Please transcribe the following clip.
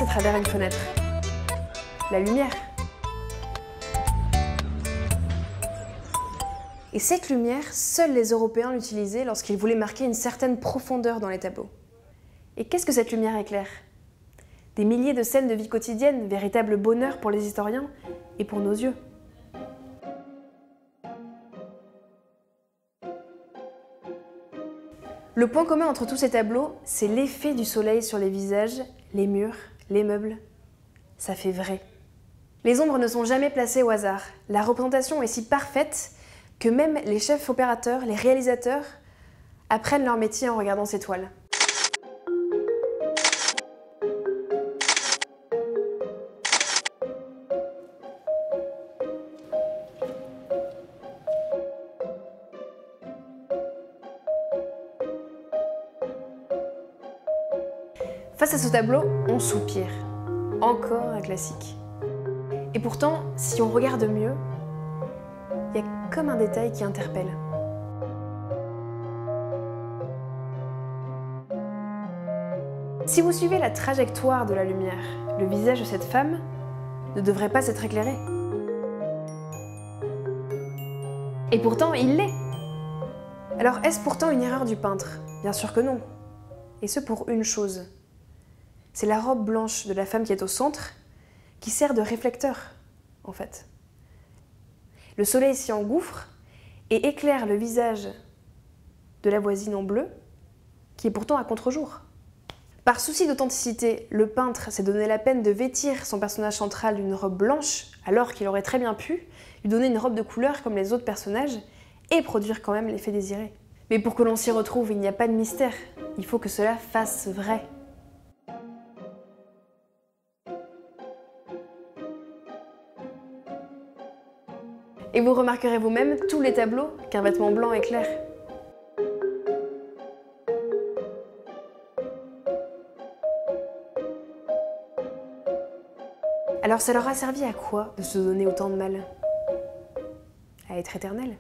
à travers une fenêtre? La lumière. Et cette lumière, seuls les Européens l'utilisaient lorsqu'ils voulaient marquer une certaine profondeur dans les tableaux. Et qu'est-ce que cette lumière éclaire? Des milliers de scènes de vie quotidienne, véritable bonheur pour les historiens et pour nos yeux. Le point commun entre tous ces tableaux, c'est l'effet du soleil sur les visages, les murs, les meubles. Ça fait vrai. Les ombres ne sont jamais placées au hasard. La représentation est si parfaite que même les chefs opérateurs, les réalisateurs, apprennent leur métier en regardant ces toiles. Face à ce tableau, on soupire. Encore un classique. Et pourtant, si on regarde mieux, il y a comme un détail qui interpelle. Si vous suivez la trajectoire de la lumière, le visage de cette femme ne devrait pas être éclairé. Et pourtant, il l'est. Alors, est-ce pourtant une erreur du peintre? Bien sûr que non. Et ce pour une chose. C'est la robe blanche de la femme qui est au centre qui sert de réflecteur, en fait. Le soleil s'y engouffre et éclaire le visage de la voisine en bleu, qui est pourtant à contre-jour. Par souci d'authenticité, le peintre s'est donné la peine de vêtir son personnage central d'une robe blanche, alors qu'il aurait très bien pu lui donner une robe de couleur comme les autres personnages et produire quand même l'effet désiré. Mais pour que l'on s'y retrouve, il n'y a pas de mystère. Il faut que cela fasse vrai. Et vous remarquerez vous-même tous les tableaux qu'un vêtement blanc éclaire. Alors ça leur a servi à quoi de se donner autant de mal? À être éternel.